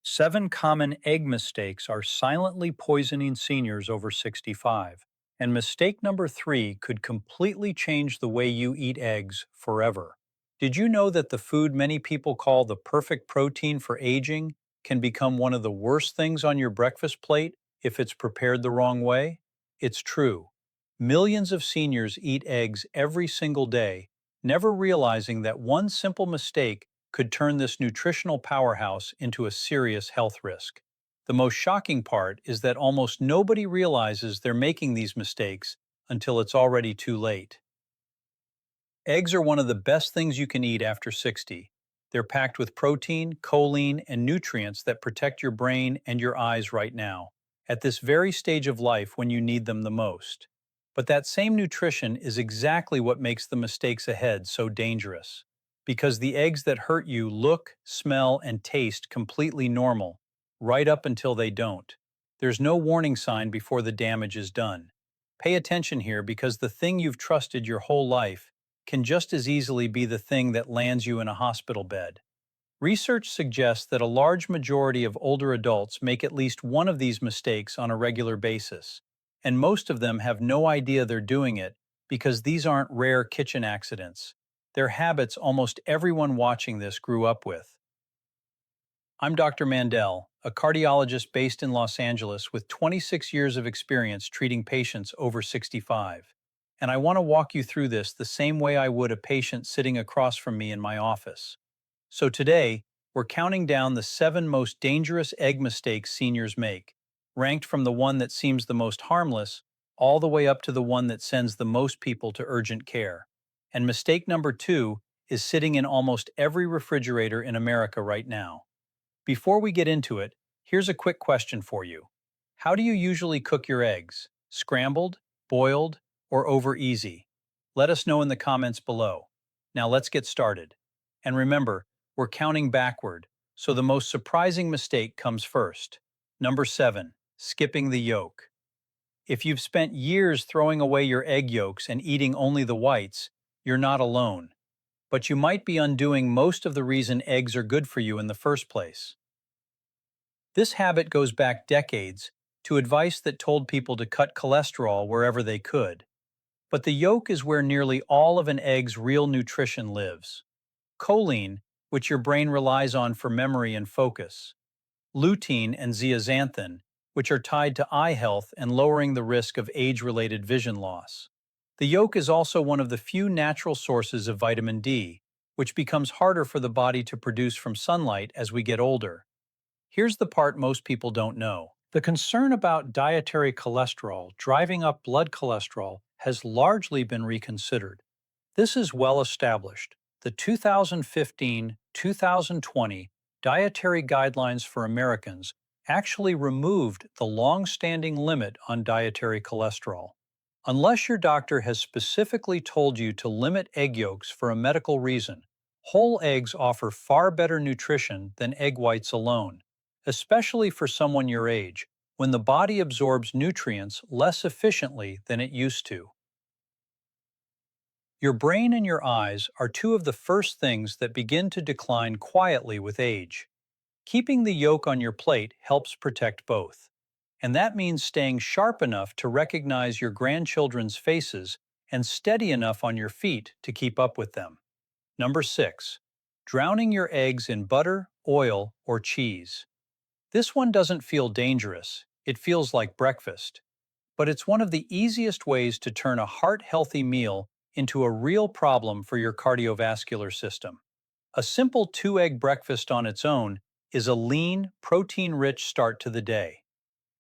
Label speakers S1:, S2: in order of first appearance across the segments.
S1: 7 common egg mistakes are silently poisoning seniors over 65, and mistake number 3 could completely change the way you eat eggs forever. Did you know that the food many people call the perfect protein for aging can become one of the worst things on your breakfast plate if it's prepared the wrong way? It's true. Millions of seniors eat eggs every single day, never realizing that one simple mistake could turn this nutritional powerhouse into a serious health risk. The most shocking part is that almost nobody realizes they're making these mistakes until it's already too late. Eggs are one of the best things you can eat after 60. They're packed with protein, choline, and nutrients that protect your brain and your eyes right now, at this very stage of life when you need them the most. But that same nutrition is exactly what makes the mistakes ahead so dangerous. Because the eggs that hurt you look, smell, and taste completely normal, right up until they don't. There's no warning sign before the damage is done. Pay attention here because the thing you've trusted your whole life can just as easily be the thing that lands you in a hospital bed. Research suggests that a large majority of older adults make at least one of these mistakes on a regular basis, and most of them have no idea they're doing it because these aren't rare kitchen accidents. They're habits almost everyone watching this grew up with. I'm Dr. Mandell, a cardiologist based in Los Angeles with 26 years of experience treating patients over 65. And I want to walk you through this the same way I would a patient sitting across from me in my office. So today, we're counting down the 7 most dangerous egg mistakes seniors make, ranked from the one that seems the most harmless all the way up to the one that sends the most people to urgent care. And mistake number 2 is sitting in almost every refrigerator in America right now. Before we get into it, here's a quick question for you. How do you usually cook your eggs? Scrambled, boiled, or over easy? Let us know in the comments below. Now let's get started. And remember, we're counting backward, so the most surprising mistake comes first. Number 7, skipping the yolk. If you've spent years throwing away your egg yolks and eating only the whites, you're not alone. But you might be undoing most of the reason eggs are good for you in the first place. This habit goes back decades to advice that told people to cut cholesterol wherever they could. But the yolk is where nearly all of an egg's real nutrition lives. Choline, which your brain relies on for memory and focus. Lutein and zeaxanthin, which are tied to eye health and lowering the risk of age-related vision loss. The yolk is also one of the few natural sources of vitamin D, which becomes harder for the body to produce from sunlight as we get older. Here's the part most people don't know. The concern about dietary cholesterol driving up blood cholesterol has largely been reconsidered. This is well established. The 2015-2020 Dietary Guidelines for Americans actually removed the long-standing limit on dietary cholesterol. Unless your doctor has specifically told you to limit egg yolks for a medical reason, whole eggs offer far better nutrition than egg whites alone, especially for someone your age, when the body absorbs nutrients less efficiently than it used to. Your brain and your eyes are two of the first things that begin to decline quietly with age. Keeping the yolk on your plate helps protect both. And that means staying sharp enough to recognize your grandchildren's faces and steady enough on your feet to keep up with them. Number 6. Drowning your eggs in butter, oil, or cheese. This one doesn't feel dangerous, it feels like breakfast. But it's one of the easiest ways to turn a heart-healthy meal into a real problem for your cardiovascular system. A simple 2-egg breakfast on its own is a lean, protein-rich start to the day.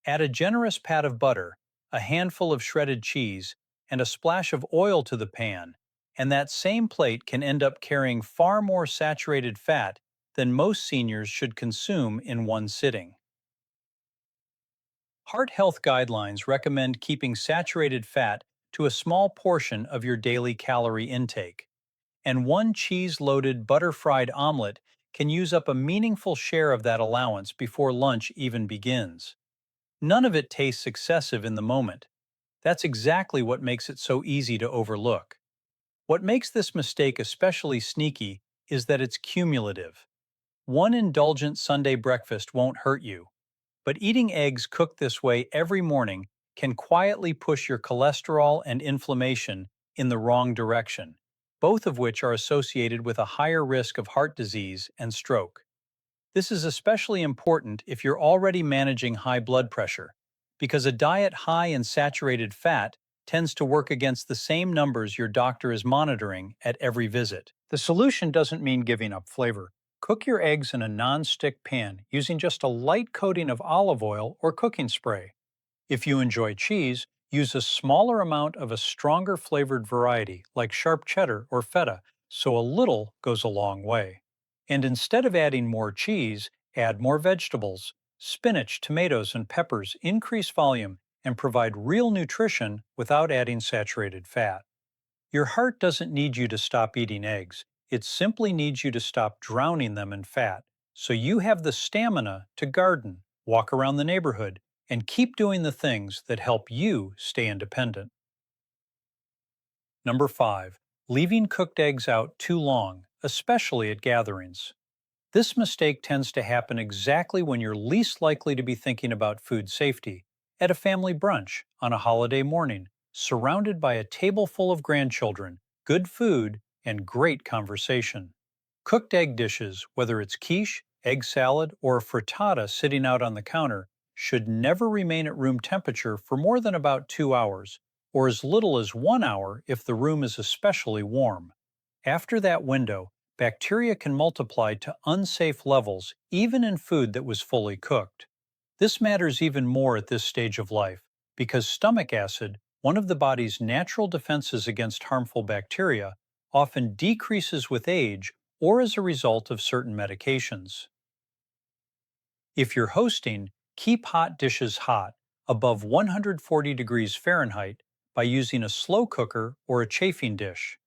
S1: Add a generous pat of butter, a handful of shredded cheese, and a splash of oil to the pan, and that same plate can end up carrying far more saturated fat than most seniors should consume in one sitting. Heart health guidelines recommend keeping saturated fat to a small portion of your daily calorie intake, and one cheese-loaded butter-fried omelet can use up a meaningful share of that allowance before lunch even begins. None of it tastes excessive in the moment. That's exactly what makes it so easy to overlook. What makes this mistake especially sneaky is that it's cumulative. One indulgent Sunday breakfast won't hurt you, but eating eggs cooked this way every morning can quietly push your cholesterol and inflammation in the wrong direction, both of which are associated with a higher risk of heart disease and stroke. This is especially important if you're already managing high blood pressure, because a diet high in saturated fat tends to work against the same numbers your doctor is monitoring at every visit. The solution doesn't mean giving up flavor. Cook your eggs in a non-stick pan using just a light coating of olive oil or cooking spray. If you enjoy cheese, use a smaller amount of a stronger flavored variety like sharp cheddar or feta, so a little goes a long way. And instead of adding more cheese, add more vegetables. Spinach, tomatoes, and peppers increase volume and provide real nutrition without adding saturated fat. Your heart doesn't need you to stop eating eggs. It simply needs you to stop drowning them in fat, so you have the stamina to garden, walk around the neighborhood, and keep doing the things that help you stay independent. Number 5. Leaving cooked eggs out too long, especially at gatherings. This mistake tends to happen exactly when you're least likely to be thinking about food safety, at a family brunch, on a holiday morning, surrounded by a table full of grandchildren, good food, and great conversation. Cooked egg dishes, whether it's quiche, egg salad, or a frittata sitting out on the counter, should never remain at room temperature for more than about 2 hours, or as little as 1 hour if the room is especially warm. After that window, bacteria can multiply to unsafe levels even in food that was fully cooked. This matters even more at this stage of life because stomach acid, one of the body's natural defenses against harmful bacteria, often decreases with age or as a result of certain medications. If you're hosting, keep hot dishes hot, above 140 degrees Fahrenheit, by using a slow cooker or a chafing dish.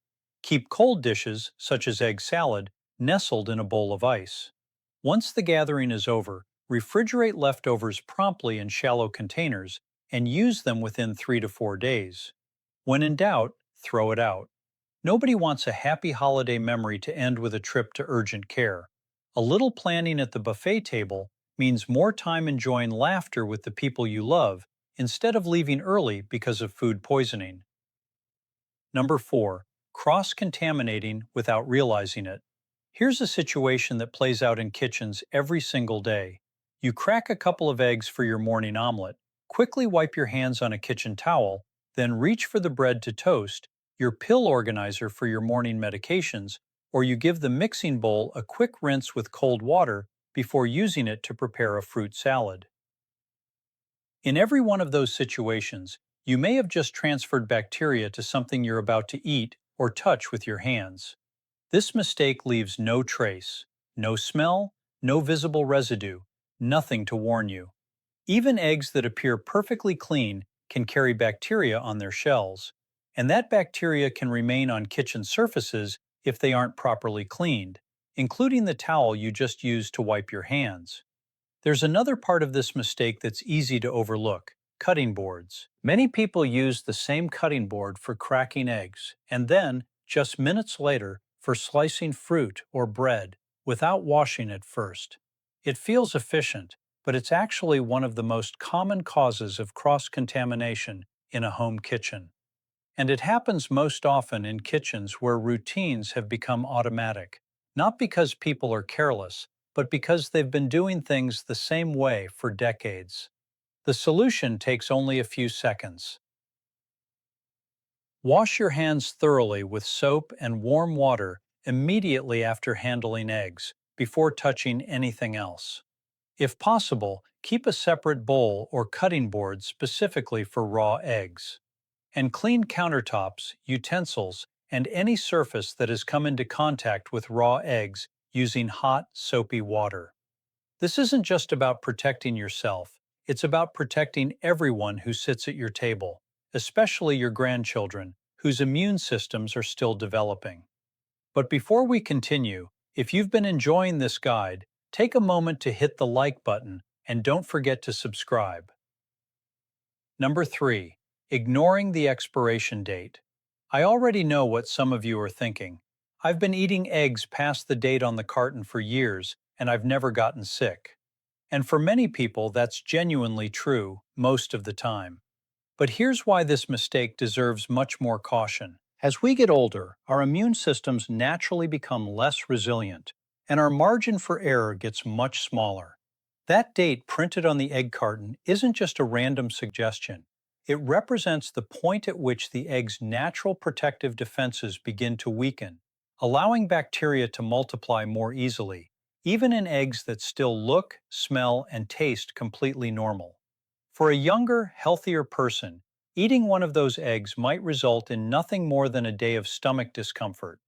S1: Keep cold dishes, such as egg salad, nestled in a bowl of ice. Once the gathering is over, refrigerate leftovers promptly in shallow containers and use them within 3 to 4 days. When in doubt, throw it out. Nobody wants a happy holiday memory to end with a trip to urgent care. A little planning at the buffet table means more time enjoying laughter with the people you love instead of leaving early because of food poisoning. Number 4. Cross-contaminating without realizing it. Here's a situation that plays out in kitchens every single day. You crack a couple of eggs for your morning omelet, quickly wipe your hands on a kitchen towel, then reach for the bread to toast, your pill organizer for your morning medications, or you give the mixing bowl a quick rinse with cold water before using it to prepare a fruit salad. In every one of those situations, you may have just transferred bacteria to something you're about to eat or touch with your hands. This mistake leaves no trace, no smell, no visible residue, nothing to warn you. Even eggs that appear perfectly clean can carry bacteria on their shells, and that bacteria can remain on kitchen surfaces if they aren't properly cleaned, including the towel you just used to wipe your hands. There's another part of this mistake that's easy to overlook: cutting boards. Many people use the same cutting board for cracking eggs, and then, just minutes later, for slicing fruit or bread, without washing it first. It feels efficient, but it's actually one of the most common causes of cross-contamination in a home kitchen. And it happens most often in kitchens where routines have become automatic, not because people are careless, but because they've been doing things the same way for decades. The solution takes only a few seconds. Wash your hands thoroughly with soap and warm water immediately after handling eggs, before touching anything else. If possible, keep a separate bowl or cutting board specifically for raw eggs. And clean countertops, utensils, and any surface that has come into contact with raw eggs using hot, soapy water. This isn't just about protecting yourself, it's about protecting everyone who sits at your table, especially your grandchildren, whose immune systems are still developing. But before we continue, if you've been enjoying this guide, take a moment to hit the like button and don't forget to subscribe. Number 3. Ignoring the expiration date. I already know what some of you are thinking. I've been eating eggs past the date on the carton for years, and I've never gotten sick. And for many people, that's genuinely true most of the time. But here's why this mistake deserves much more caution. As we get older, our immune systems naturally become less resilient, and our margin for error gets much smaller. That date printed on the egg carton isn't just a random suggestion. It represents the point at which the egg's natural protective defenses begin to weaken, allowing bacteria to multiply more easily, even in eggs that still look, smell, and taste completely normal. For a younger, healthier person, eating one of those eggs might result in nothing more than a day of stomach discomfort.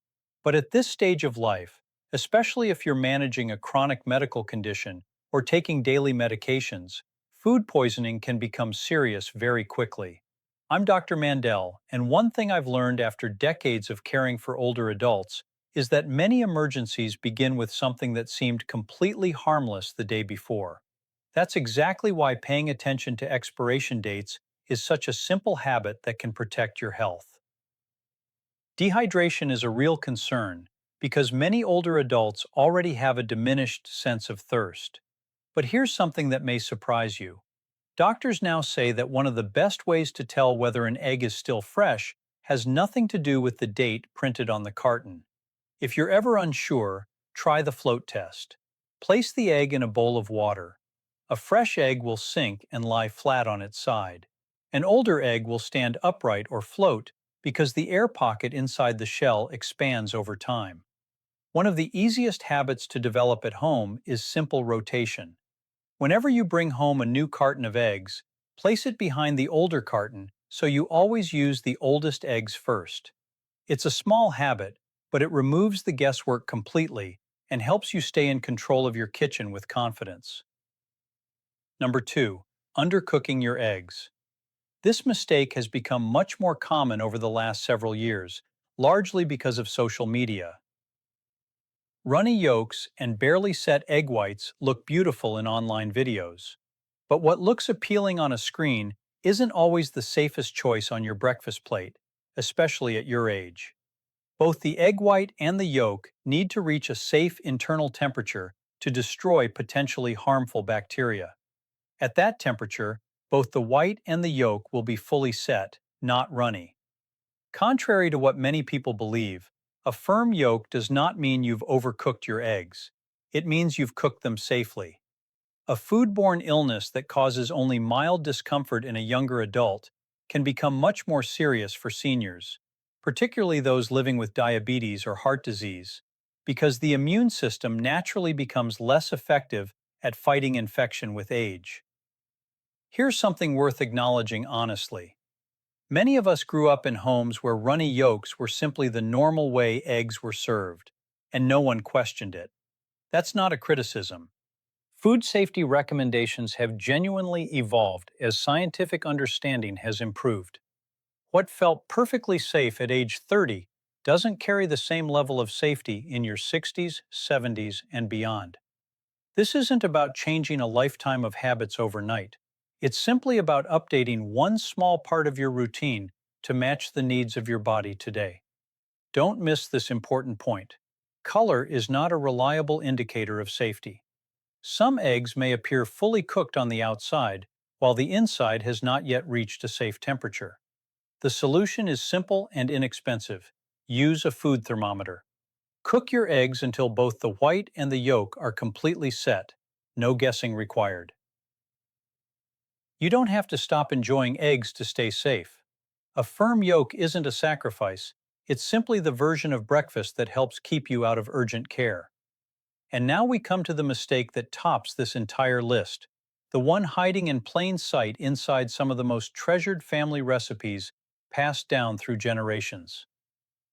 S1: But at this stage of life, especially if you're managing a chronic medical condition or taking daily medications, food poisoning can become serious very quickly. I'm Dr. Mandell, and one thing I've learned after decades of caring for older adults is that many emergencies begin with something that seemed completely harmless the day before. That's exactly why paying attention to expiration dates is such a simple habit that can protect your health. Dehydration is a real concern because many older adults already have a diminished sense of thirst. But here's something that may surprise you. Doctors now say that one of the best ways to tell whether an egg is still fresh has nothing to do with the date printed on the carton. If you're ever unsure, try the float test. Place the egg in a bowl of water. A fresh egg will sink and lie flat on its side. An older egg will stand upright or float because the air pocket inside the shell expands over time. One of the easiest habits to develop at home is simple rotation. Whenever you bring home a new carton of eggs, place it behind the older carton so you always use the oldest eggs first. It's a small habit, but it removes the guesswork completely and helps you stay in control of your kitchen with confidence. Number 2. Undercooking your eggs. This mistake has become much more common over the last several years, largely because of social media. Runny yolks and barely set egg whites look beautiful in online videos. But what looks appealing on a screen isn't always the safest choice on your breakfast plate, especially at your age. Both the egg white and the yolk need to reach a safe internal temperature to destroy potentially harmful bacteria. At that temperature, both the white and the yolk will be fully set, not runny. Contrary to what many people believe, a firm yolk does not mean you've overcooked your eggs. It means you've cooked them safely. A foodborne illness that causes only mild discomfort in a younger adult can become much more serious for seniors, particularly those living with diabetes or heart disease, because the immune system naturally becomes less effective at fighting infection with age. Here's something worth acknowledging honestly. Many of us grew up in homes where runny yolks were simply the normal way eggs were served, and no one questioned it. That's not a criticism. Food safety recommendations have genuinely evolved as scientific understanding has improved. What felt perfectly safe at age 30 doesn't carry the same level of safety in your 60s, 70s, and beyond. This isn't about changing a lifetime of habits overnight. It's simply about updating one small part of your routine to match the needs of your body today. Don't miss this important point. Color is not a reliable indicator of safety. Some eggs may appear fully cooked on the outside, while the inside has not yet reached a safe temperature. The solution is simple and inexpensive. Use a food thermometer. Cook your eggs until both the white and the yolk are completely set. No guessing required. You don't have to stop enjoying eggs to stay safe. A firm yolk isn't a sacrifice, it's simply the version of breakfast that helps keep you out of urgent care. And now we come to the mistake that tops this entire list, the one hiding in plain sight inside some of the most treasured family recipes passed down through generations.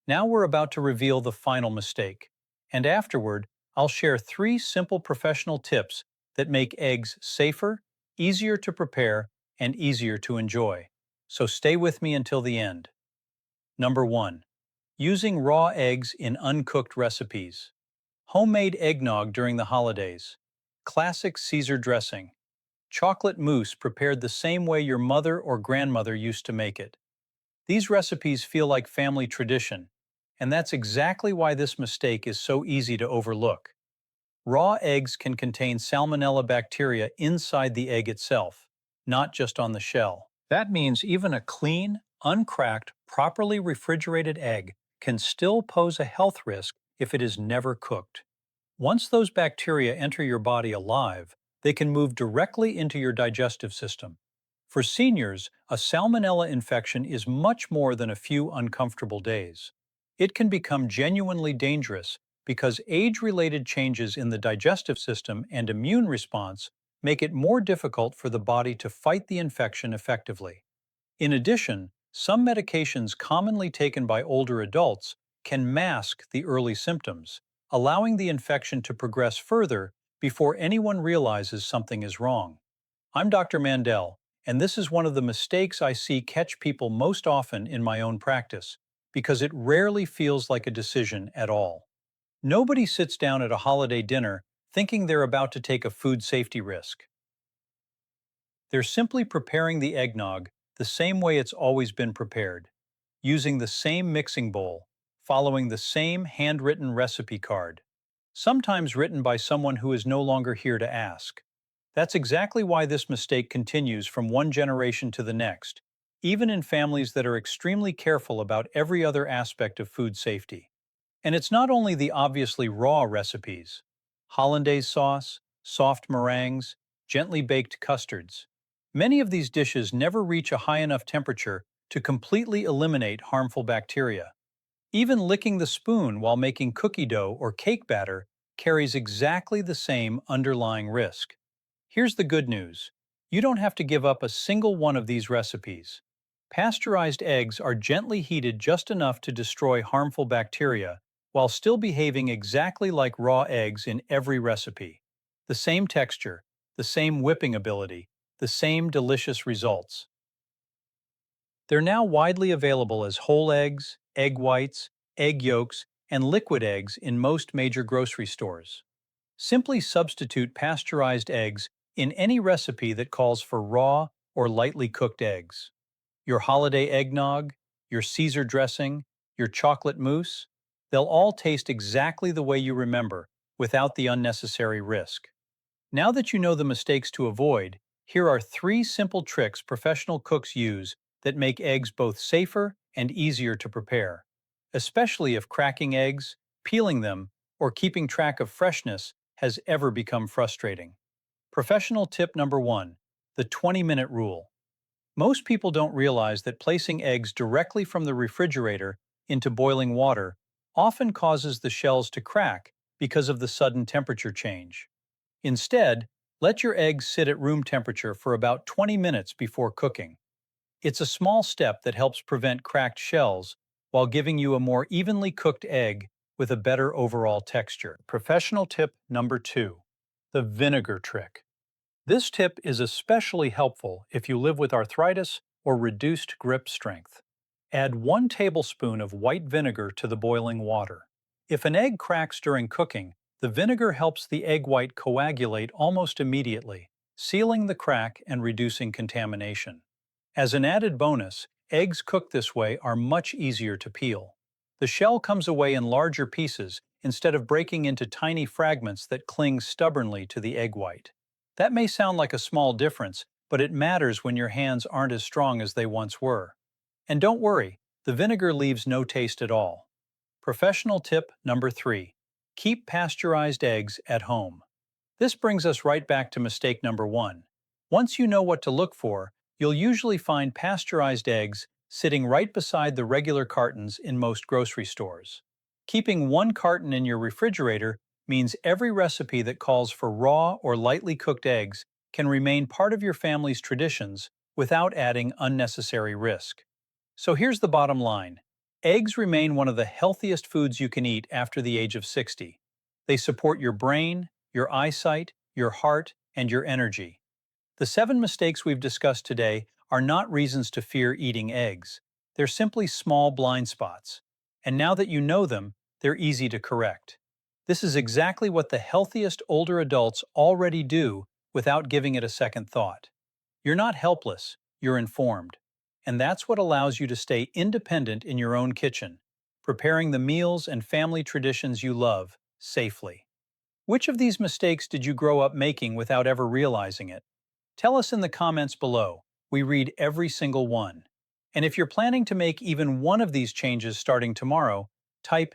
S1: Now we're about to reveal the final mistake, and afterward, I'll share 3 simple professional tips that make eggs safer, easier to prepare, and easier to enjoy. So stay with me until the end. Number 1. Using raw eggs in uncooked recipes. Homemade eggnog during the holidays. Classic Caesar dressing. Chocolate mousse prepared the same way your mother or grandmother used to make it. These recipes feel like family tradition, and that's exactly why this mistake is so easy to overlook. Raw eggs can contain salmonella bacteria inside the egg itself, not just on the shell. That means even a clean, uncracked, properly refrigerated egg can still pose a health risk if it is never cooked. Once those bacteria enter your body alive, they can move directly into your digestive system. For seniors, a salmonella infection is much more than a few uncomfortable days. It can become genuinely dangerous because age-related changes in the digestive system and immune response make it more difficult for the body to fight the infection effectively. In addition, some medications commonly taken by older adults can mask the early symptoms, allowing the infection to progress further before anyone realizes something is wrong. I'm Dr. Mandell, and this is one of the mistakes I see catch people most often in my own practice, because it rarely feels like a decision at all. Nobody sits down at a holiday dinner thinking they're about to take a food safety risk. They're simply preparing the eggnog the same way it's always been prepared, using the same mixing bowl, following the same handwritten recipe card, sometimes written by someone who is no longer here to ask. That's exactly why this mistake continues from one generation to the next, even in families that are extremely careful about every other aspect of food safety. And it's not only the obviously raw recipes: hollandaise sauce, soft meringues, gently baked custards. Many of these dishes never reach a high enough temperature to completely eliminate harmful bacteria. Even licking the spoon while making cookie dough or cake batter carries exactly the same underlying risk. Here's the good news: you don't have to give up a single one of these recipes. Pasteurized eggs are gently heated just enough to destroy harmful bacteria while still behaving exactly like raw eggs in every recipe. The same texture, the same whipping ability, the same delicious results. They're now widely available as whole eggs, egg whites, egg yolks, and liquid eggs in most major grocery stores. Simply substitute pasteurized eggs in any recipe that calls for raw or lightly cooked eggs. Your holiday eggnog, your Caesar dressing, your chocolate mousse, they'll all taste exactly the way you remember, without the unnecessary risk. Now that you know the mistakes to avoid, here are 3 simple tricks professional cooks use that make eggs both safer and easier to prepare, especially if cracking eggs, peeling them, or keeping track of freshness has ever become frustrating. Professional tip number 1: the 20-minute rule. Most people don't realize that placing eggs directly from the refrigerator into boiling water often causes the shells to crack because of the sudden temperature change. Instead, let your eggs sit at room temperature for about 20 minutes before cooking. It's a small step that helps prevent cracked shells while giving you a more evenly cooked egg with a better overall texture. Professional tip number 2: the vinegar trick. This tip is especially helpful if you live with arthritis or reduced grip strength. Add 1 tablespoon of white vinegar to the boiling water. If an egg cracks during cooking, the vinegar helps the egg white coagulate almost immediately, sealing the crack and reducing contamination. As an added bonus, eggs cooked this way are much easier to peel. The shell comes away in larger pieces instead of breaking into tiny fragments that cling stubbornly to the egg white. That may sound like a small difference, but it matters when your hands aren't as strong as they once were. And don't worry, the vinegar leaves no taste at all. Professional tip number 3: keep pasteurized eggs at home. This brings us right back to mistake number 1. Once you know what to look for, you'll usually find pasteurized eggs sitting right beside the regular cartons in most grocery stores. Keeping 1 carton in your refrigerator means every recipe that calls for raw or lightly cooked eggs can remain part of your family's traditions without adding unnecessary risk. So here's the bottom line: eggs remain one of the healthiest foods you can eat after the age of 60. They support your brain, your eyesight, your heart, and your energy. The 7 mistakes we've discussed today are not reasons to fear eating eggs. They're simply small blind spots. And now that you know them, they're easy to correct. This is exactly what the healthiest older adults already do without giving it a second thought. You're not helpless, you're informed. And that's what allows you to stay independent in your own kitchen, preparing the meals and family traditions you love safely. Which of these mistakes did you grow up making without ever realizing it? Tell us in the comments below. We read every single one. And if you're planning to make even one of these changes starting tomorrow, type